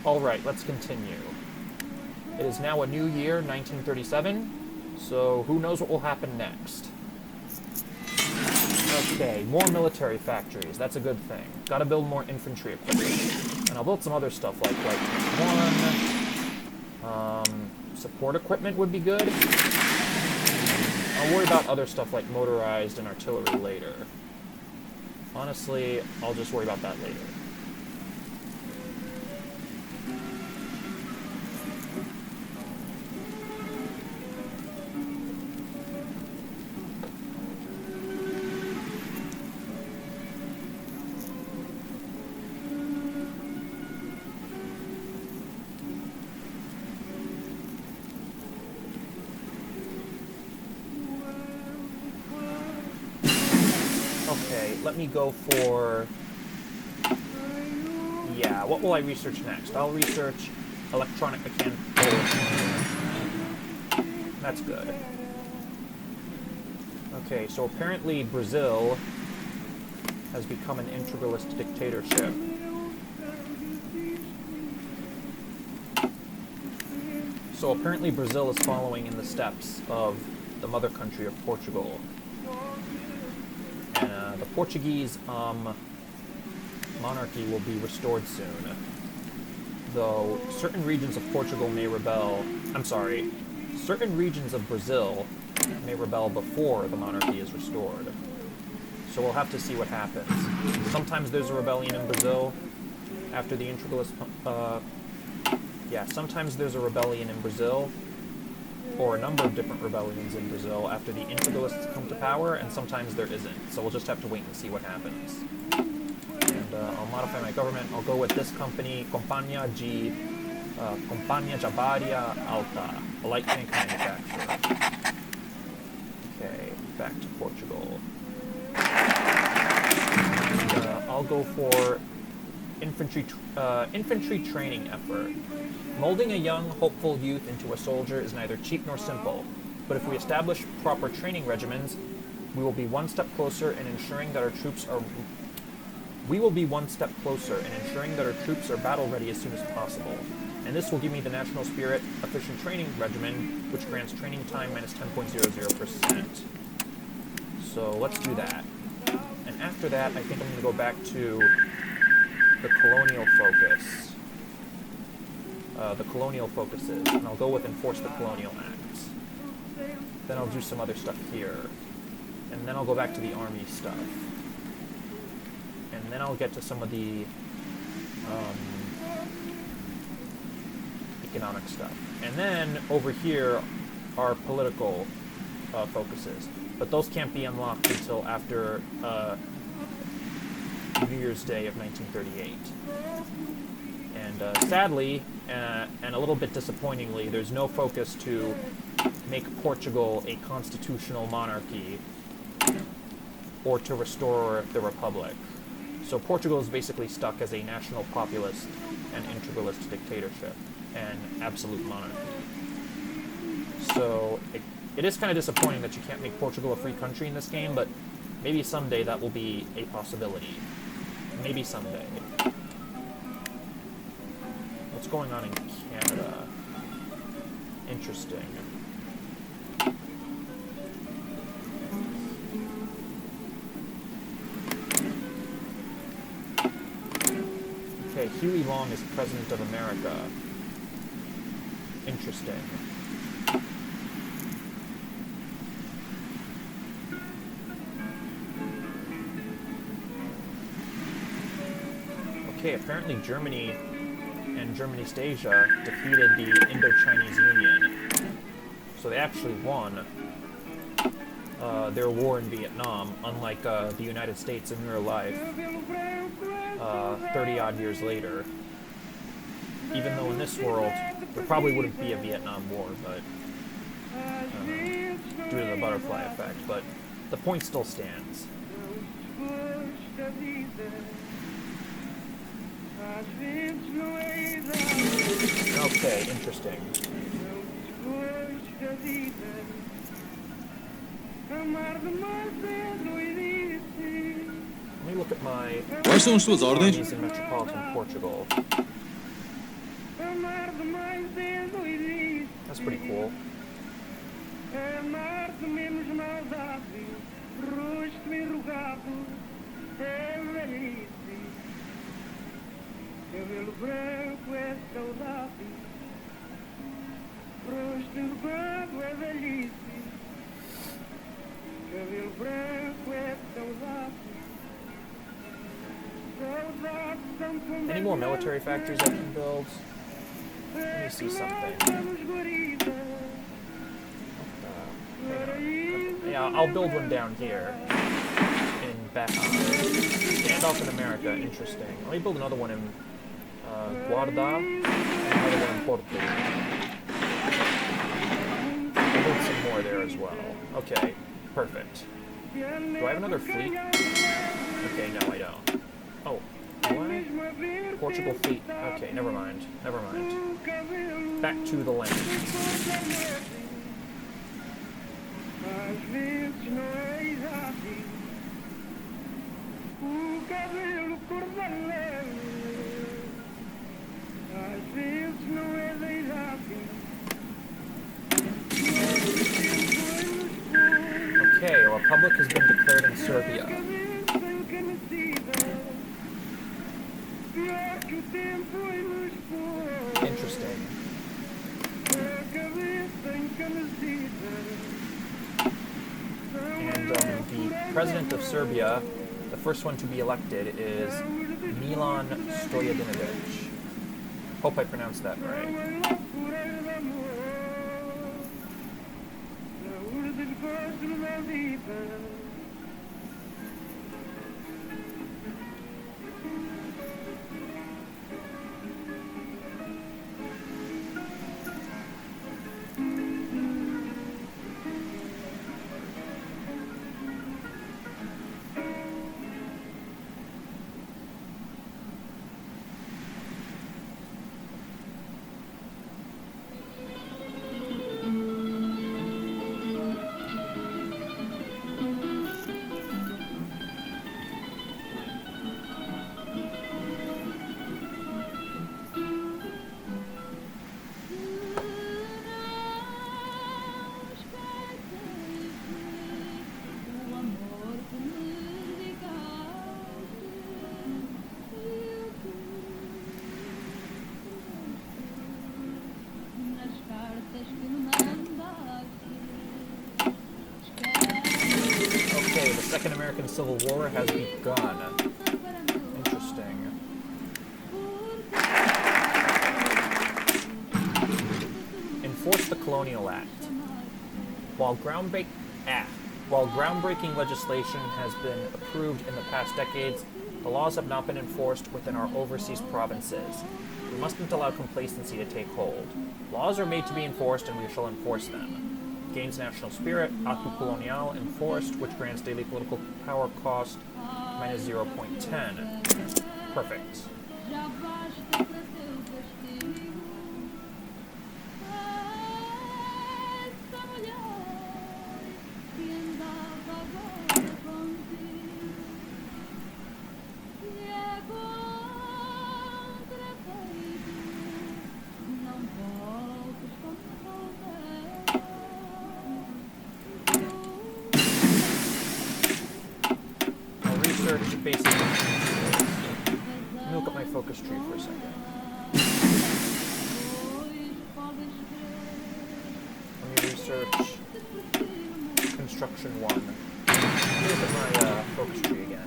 Alright, let's continue. It is now a new year, 1937, so who knows what will happen next. Okay, more military factories, that's a good thing. Gotta build more infantry equipment. And I'll build some other stuff like light tank 1. Support equipment would be good. I'll worry about other stuff like motorized and artillery later. Honestly, I'll just worry about that later. Let me go for... Yeah, what will I research next? I'll research electronic mechanical... That's good. Okay, so apparently Brazil has become an integralist dictatorship. So apparently Brazil is following in the steps of the mother country of Portugal. The Portuguese monarchy will be restored soon, though certain regions of Portugal may rebel. Certain regions of Brazil may rebel before the monarchy is restored. So we'll have to see what happens. Sometimes there's a rebellion in Brazil after the integralist. Sometimes there's a rebellion in Brazil, or a number of different rebellions in Brazil after the integralists come to power, and sometimes there isn't. So we'll just have to wait and see what happens. And I'll modify my government. I'll go with this company, Companhia Jabaria Alta, a light tank manufacturer. Okay, back to Portugal. And, I'll go for infantry training effort. Molding a young, hopeful youth into a soldier is neither cheap nor simple, but if we establish proper training regimens, we will be one step closer in ensuring that our troops are battle ready as soon as possible. And this will give me the national spirit efficient training regimen, which grants training time minus 10.00%. So let's do that. And after that, I think I'm going to go back to the colonial focuses, and I'll go with enforce the colonial acts. Then I'll do some other stuff here, and then I'll go back to the army stuff, and then I'll get to some of the economic stuff, and then over here are political focuses, but those can't be unlocked until after New Year's Day of 1938. And sadly, and a little bit disappointingly, there's no focus to make Portugal a constitutional monarchy or to restore the republic. So Portugal is basically stuck as a national populist and integralist dictatorship and absolute monarchy. So it is kind of disappointing that you can't make Portugal a free country in this game, but maybe someday that will be a possibility. Maybe someday. What's going on in Canada? Interesting. Okay, Huey Long is President of America. Interesting. Okay, apparently Germany and German East Asia defeated the Indo-Chinese Union. So they actually won their war in Vietnam, unlike the United States in real life, 30-odd years later. Even though in this world, there probably wouldn't be a Vietnam War, but due to the butterfly effect, but the point still stands. Okay, interesting. Let me look at my armies in metropolitan Portugal. That's pretty cool. Cabelo branco é saudade, rosto enrugado é velhice. Cabelo branco é saudade, saudade são como Any more military factories I can build? Let me see something. Yeah, I'll build one down here in Standoff in America. Interesting. Let me build another one in Guarda and another one in Portugal. I'll build some more there as well. Okay, perfect. Do I have another fleet? Okay, no, I don't. Oh, do I? Portugal fleet. Okay, never mind. Never mind. Back to the land. Às vezes não é idade, o cabelo cor da neve. Às vezes não é da idade. Okay, a republic has been declared in Serbia. Interesting. And the president of Serbia, the first one to be elected, is Milan Stojadinovic. Hope I pronounced that right. Okay, the Second American Civil War has begun. Interesting. Enforce the Colonial Act. While groundbreaking legislation has been approved in the past decades, the laws have not been enforced within our overseas provinces. We mustn't allow complacency to take hold. Laws are made to be enforced, and we shall enforce them. Gains national spirit, atu colonial, enforced, which grants daily political power cost minus 0.10. Perfect. Basically, let me look at my focus tree for a second. Let me research construction 1. Let me look at my focus tree again.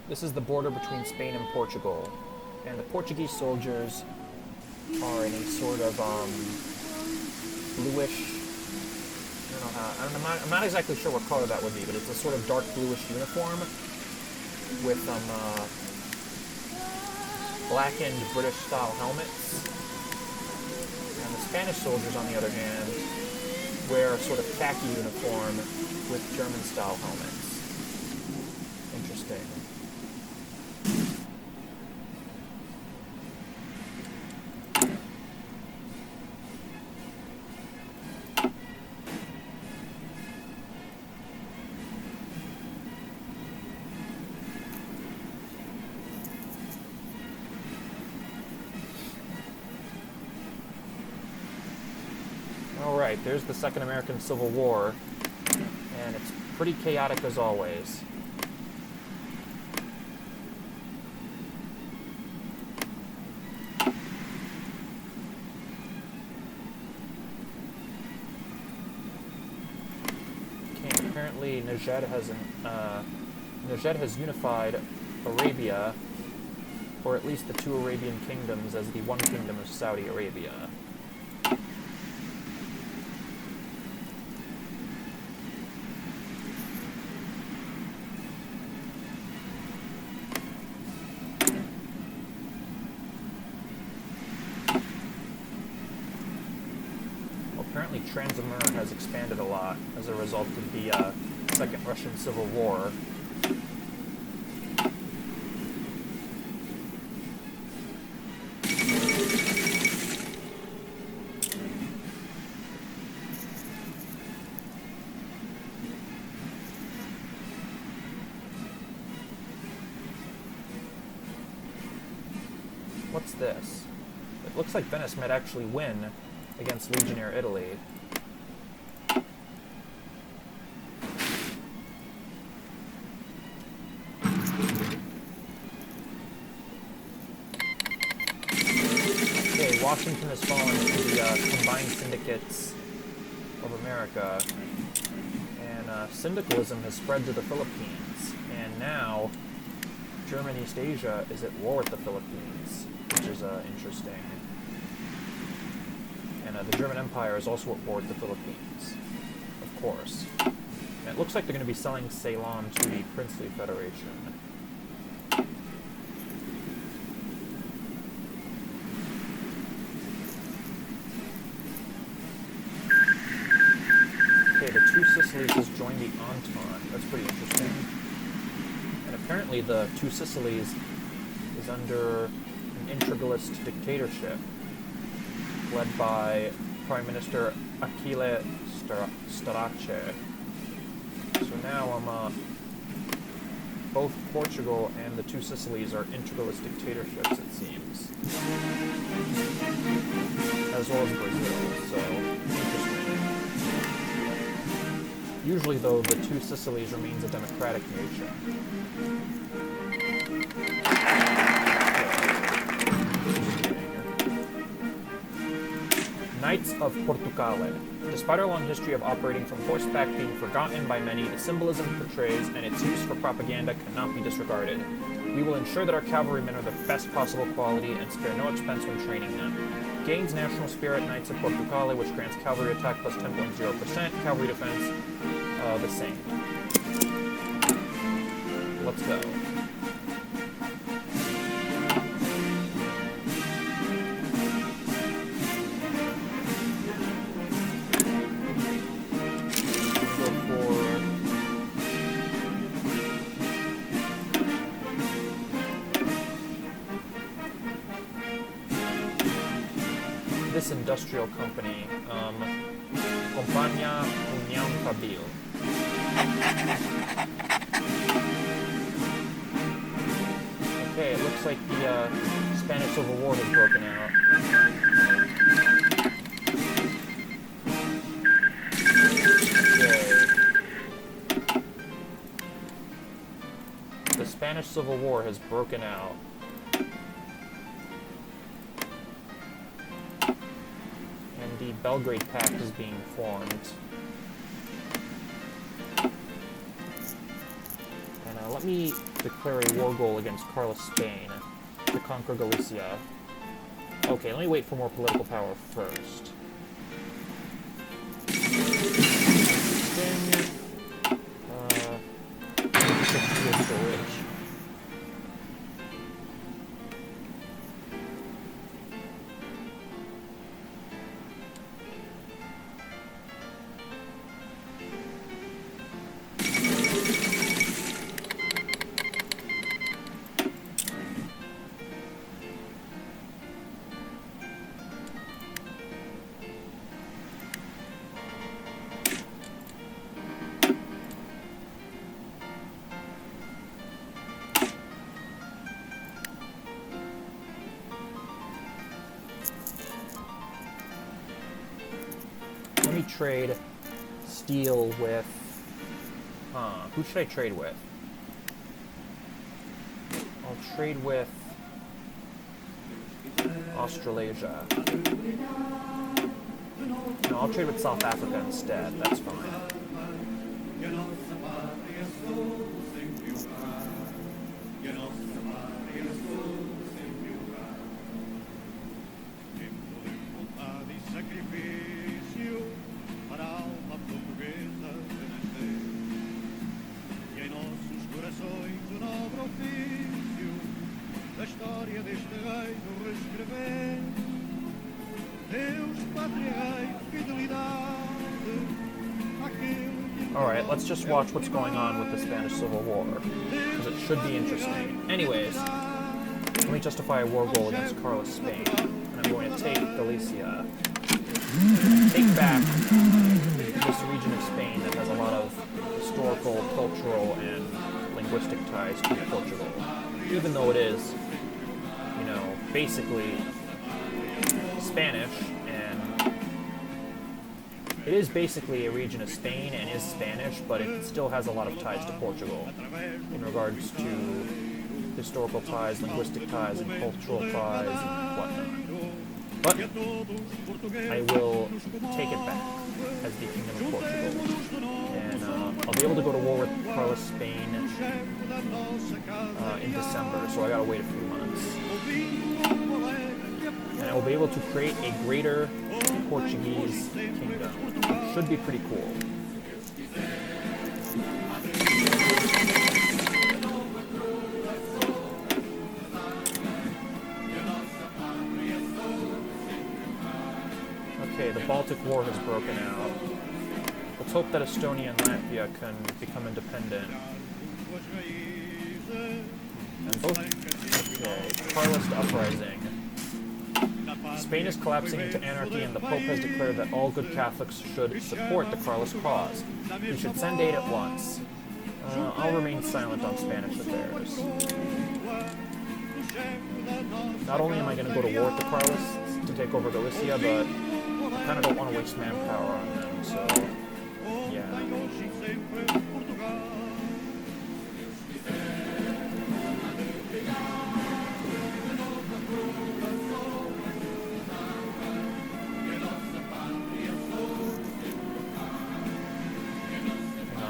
This is the border between Spain and Portugal, and the Portuguese soldiers are in a sort of bluish. I'm not exactly sure what color that would be, but it's a sort of dark bluish uniform with blackened British-style helmets. And the Spanish soldiers, on the other hand, wear a sort of khaki uniform with German-style helmets. Interesting. Alright, there's the Second American Civil War, and it's pretty chaotic as always. Okay, apparently Najd has unified Arabia, or at least the two Arabian kingdoms, as the one kingdom of Saudi Arabia. Apparently Transamur has expanded a lot as a result of the Second Russian Civil War. What's this? It looks like Venice might actually win against Legionnaire Italy. Okay, Washington has fallen to the combined syndicates of America, and syndicalism has spread to the Philippines, and now German East Asia is at war with the Philippines, which is interesting. And the German Empire is also at war with the Philippines, of course. And it looks like they're going to be selling Ceylon to the Princely Federation. Okay, the Two Sicilies has joined the Entente. That's pretty interesting. And apparently the Two Sicilies is under an integralist dictatorship led by Prime Minister Achille Starace. So now both Portugal and the Two Sicilies are integralist dictatorships, it seems. As well as Brazil, so interesting. Usually, though, the Two Sicilies remains a democratic nation. Knights of Portugal. Despite our long history of operating from horseback being forgotten by many, the symbolism it portrays and its use for propaganda cannot be disregarded. We will ensure that our cavalrymen are the best possible quality and spare no expense when training them. Gains national spirit, Knights of Portugal, which grants cavalry attack plus 10.0%, cavalry defense, the same. Let's go. This industrial company, Compagnia União Fabril. Okay, it looks like the Spanish Civil War has broken out. Okay. The Spanish Civil War has broken out. The Belgrade Pact is being formed. And let me declare a war goal against Carlos Spain to conquer Galicia. Okay, let me wait for more political power first. Then, maybe trade steel with... who should I trade with? I'll trade with Australasia. No, I'll trade with South Africa instead. That's fine. Alright, let's just watch what's going on with the Spanish Civil War, because it should be interesting. Anyways, let me justify a war goal against Carlos Spain, and I'm going to take Galicia, take back this region of Spain that has a lot of historical, cultural, and linguistic ties to Portugal, even though it is, you know, basically Spanish, and it is basically a region of Spain and is Spanish, but it still has a lot of ties to Portugal in regards to historical ties, linguistic ties, and cultural ties, and whatnot. But I will take it back as the Kingdom of Portugal, and I'll be able to go to war with Carlos Spain in December, so I gotta wait a few months. And I will be able to create a greater Portuguese kingdom, which should be pretty cool. Okay, the Baltic War has broken out. Let's hope that Estonia and Latvia can become independent. And both... Okay, Carlist Uprising. Spain is collapsing into anarchy, and the Pope has declared that all good Catholics should support the Carlist cause. We should send aid at once. I'll remain silent on Spanish affairs. Not only am I going to go to war with the Carlists to take over Galicia, but I kind of don't want to waste manpower on them, so yeah.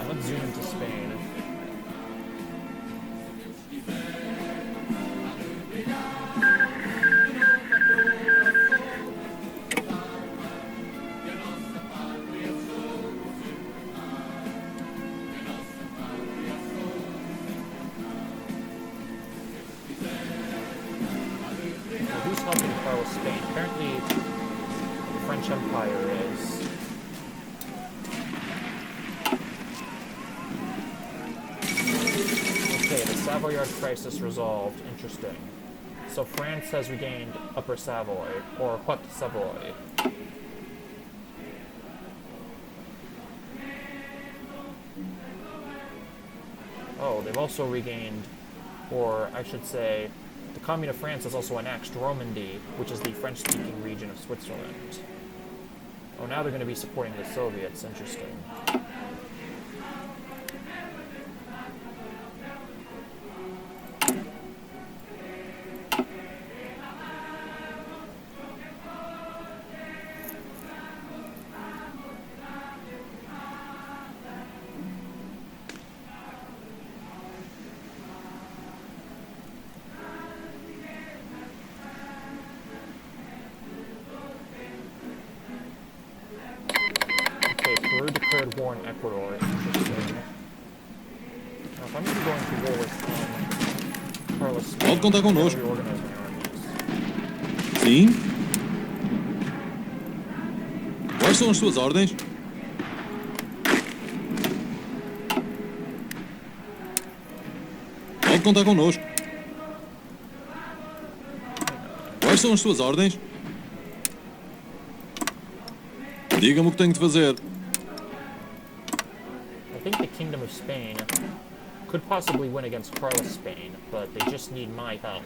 Let's zoom into Spain. Who's helping Carlos Spain? Apparently, the French Empire is. Okay, the Savoyard crisis resolved. Interesting. So France has regained Upper Savoy, or Haute Savoy. Oh, they've also regained, or I should say, the Commune of France has also annexed Romandy, which is the French-speaking region of Switzerland. Oh, now they're going to be supporting the Soviets. Interesting. Peru declared war in Ecuador. Interesting. Now, if I'm going to go into war with Carlos Spain, Pode contar conosco. I'll reorganize my armies. Sim. Quais são as suas ordens? Pode contar conosco. Quais são as suas ordens? Diga-me o que tenho de fazer. I think the Kingdom of Spain could possibly win against Carlos Spain, but they just need my help.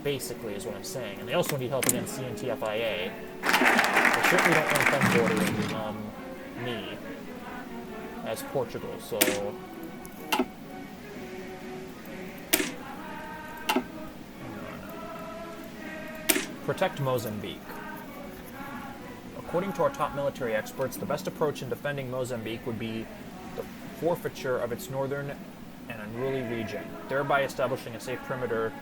Basically, is what I'm saying. And they also need help against CNTFIA, which certainly don't want them bordering me as Portugal, so... Protect Mozambique. According to our top military experts, the best approach in defending Mozambique would be the forfeiture of its northern and unruly region, thereby establishing a safe perimeter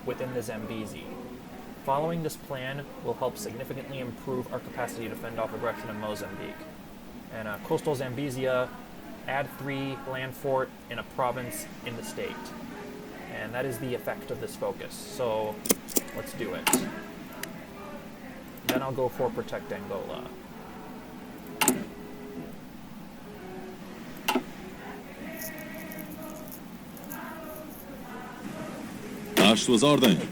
within the Zambezi. Following this plan will help significantly improve our capacity to fend off aggression in Mozambique. And coastal Zambezia, add 3 land fort in a province in the state. And that is the effect of this focus. So let's do it. Then I'll go for protect Angola. Às suas ordens.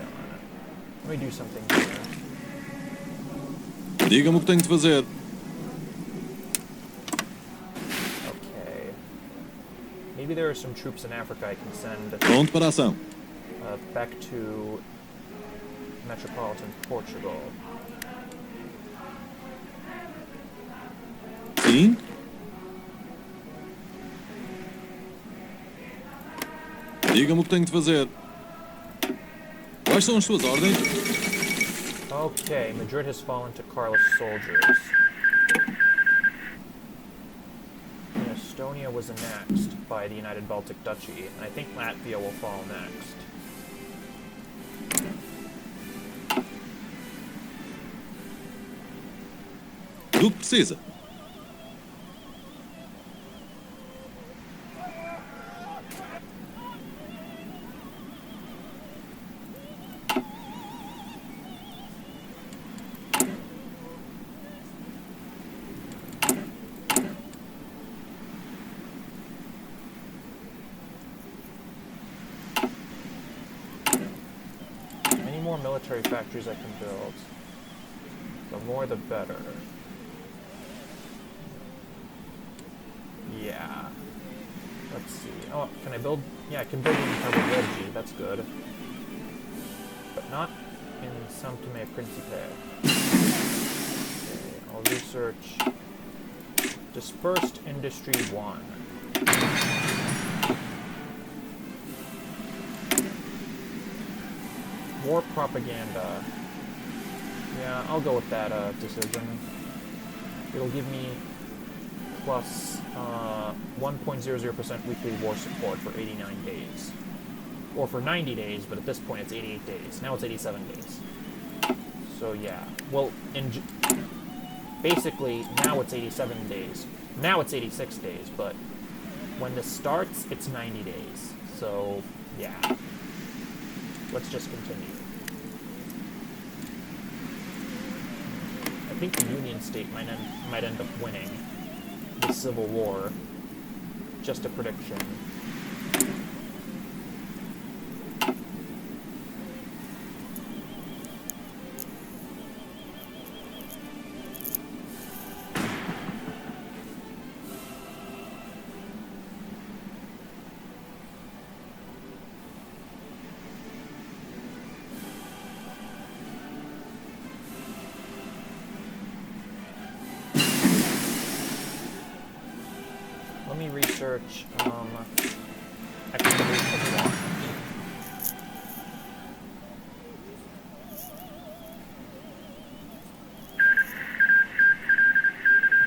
Let me do something here. Diga-me o que tenho de fazer. Okay. Maybe there are some troops in Africa I can send Pronto para a ação. back to metropolitan Portugal. Sim? Diga-me o que tenho de fazer. Quais são as suas ordens? Okay, Madrid has fallen to Carlist soldiers. And Estonia was annexed by the United Baltic Duchy, and I think Latvia will fall next. Do que precisa. Any more military factories I can build, the more the better. Yeah. Let's see. Oh, can I build? Yeah, I can build in Carboneggi. That's good. But not in São Tomé e Príncipe. Okay, I'll research Dispersed Industry 1. War propaganda. Yeah, I'll go with that decision. It'll give me plus 1.00% weekly war support for 89 days. Or for 90 days, but at this point it's 88 days. Now it's 87 days. So yeah. Well, basically, now it's 87 days. Now it's 86 days, but when this starts, it's 90 days. So, yeah. Let's just continue. I think the Union State might end up winning the Civil War. Just a prediction. Let me research excavation 1.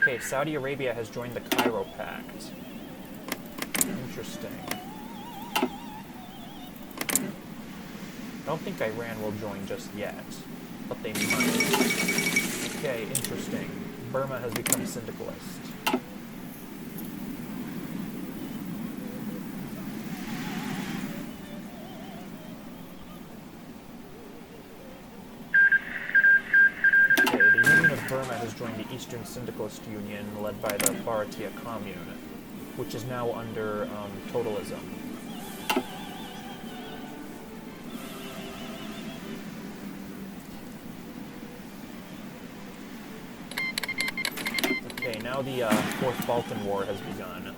Okay, Saudi Arabia has joined the Cairo Pact. Interesting. I don't think Iran will join just yet, but they might. Okay, interesting. Burma has become syndicalist. Burma has joined the Eastern Syndicalist Union led by the Bharatiya Commune, which is now under totalism. Okay, now the Fourth Balkan War has begun.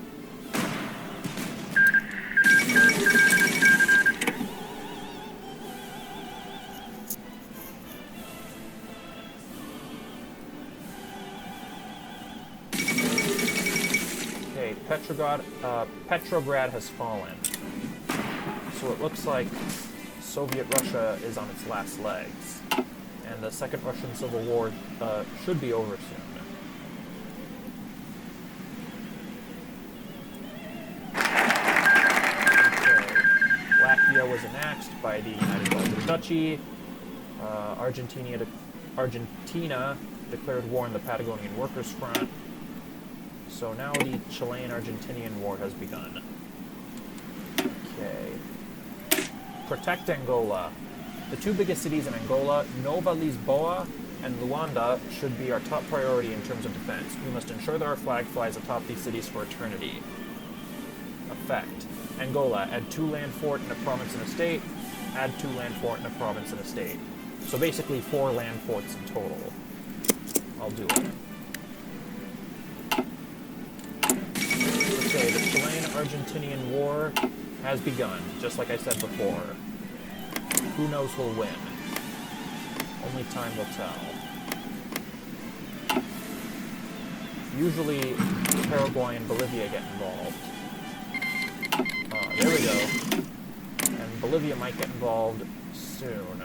Petrograd has fallen. So it looks like Soviet Russia is on its last legs. And the Second Russian Civil War should be over soon. Latvia was annexed by the United Belgian Duchy. Argentina declared war on the Patagonian Workers' Front. So now the Chilean-Argentinian War has begun. Okay. Protect Angola. The two biggest cities in Angola, Nova Lisboa and Luanda, should be our top priority in terms of defense. We must ensure that our flag flies atop these cities for eternity. Effect. Angola, add 2 land fort and a province and a state. Add 2 land fort and a province and a state. So basically 4 land forts in total. I'll do it. Okay, the Chilean-Argentinian War has begun, just like I said before. Who knows who'll win? Only time will tell. Usually, Paraguay and Bolivia get involved. There we go. And Bolivia might get involved soon.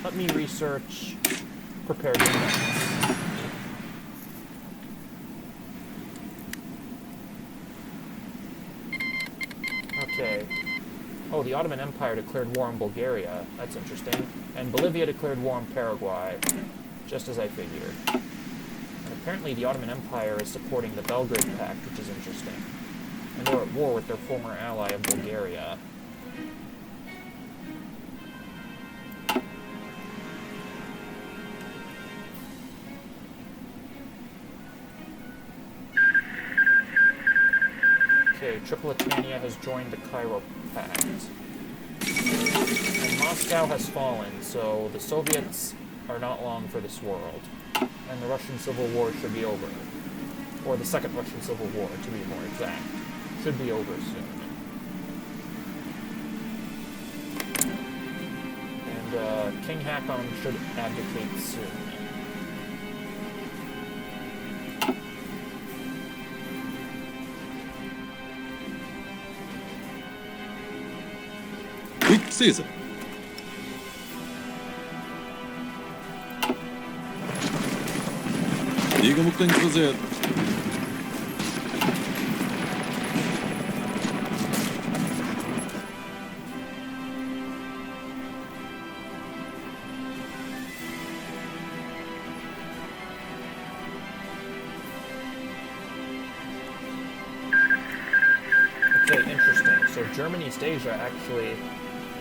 Let me research prepared defense. Okay. Oh, the Ottoman Empire declared war on Bulgaria. That's interesting. And Bolivia declared war on Paraguay, just as I figured. And apparently the Ottoman Empire is supporting the Belgrade Pact, which is interesting. And they're at war with their former ally of Bulgaria. Okay, Tripolitania has joined the Cairo Pact. And Moscow has fallen, so the Soviets are not long for this world. And the Russian Civil War should be over. Or the Second Russian Civil War, to be more exact. Should be over soon. And King Hakon should abdicate soon. Oui, Caesar. Diga-me o que tenho que fazer. Okay, interesting. So German East Asia actually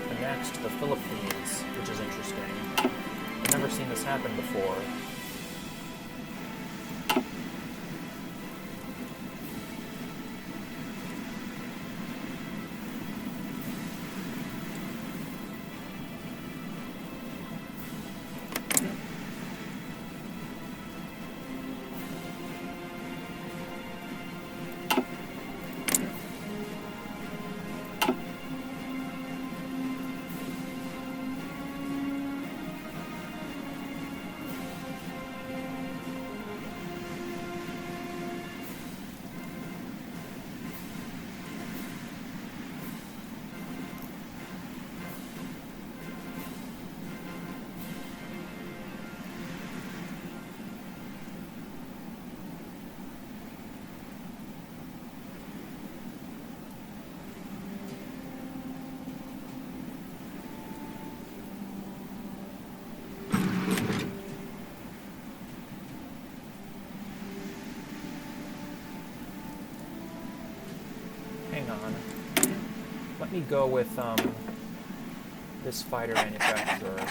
annexed the Philippines, which is interesting. I've never seen this happen before. Hang on. Let me go with this fighter manufacturer.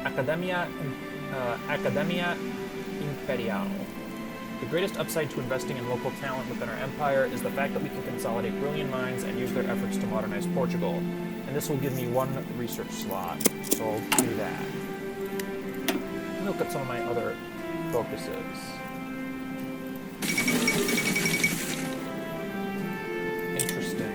Academia Imperial. The greatest upside to investing in local talent within our empire is the fact that we can consolidate brilliant minds and use their efforts to modernize Portugal. And this will give me 1 research slot, so I'll do that. Look at some of my other focuses. Interesting.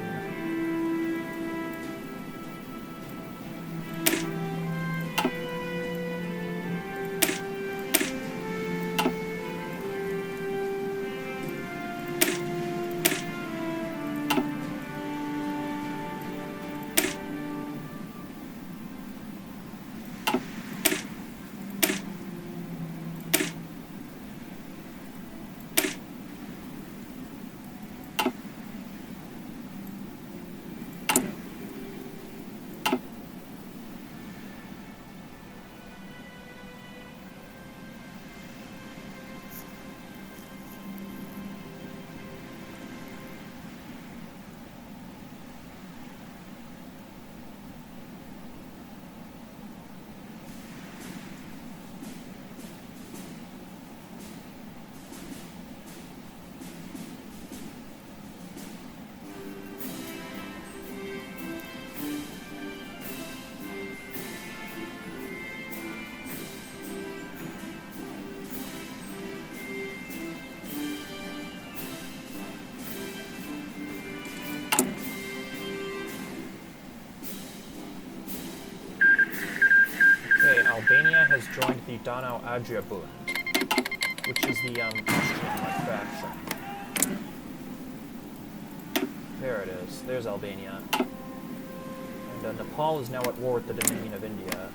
Albania has joined the Donau Adria Bund, which is the Austrian-led faction. There it is. There's Albania. And Nepal is now at war with the Dominion of India.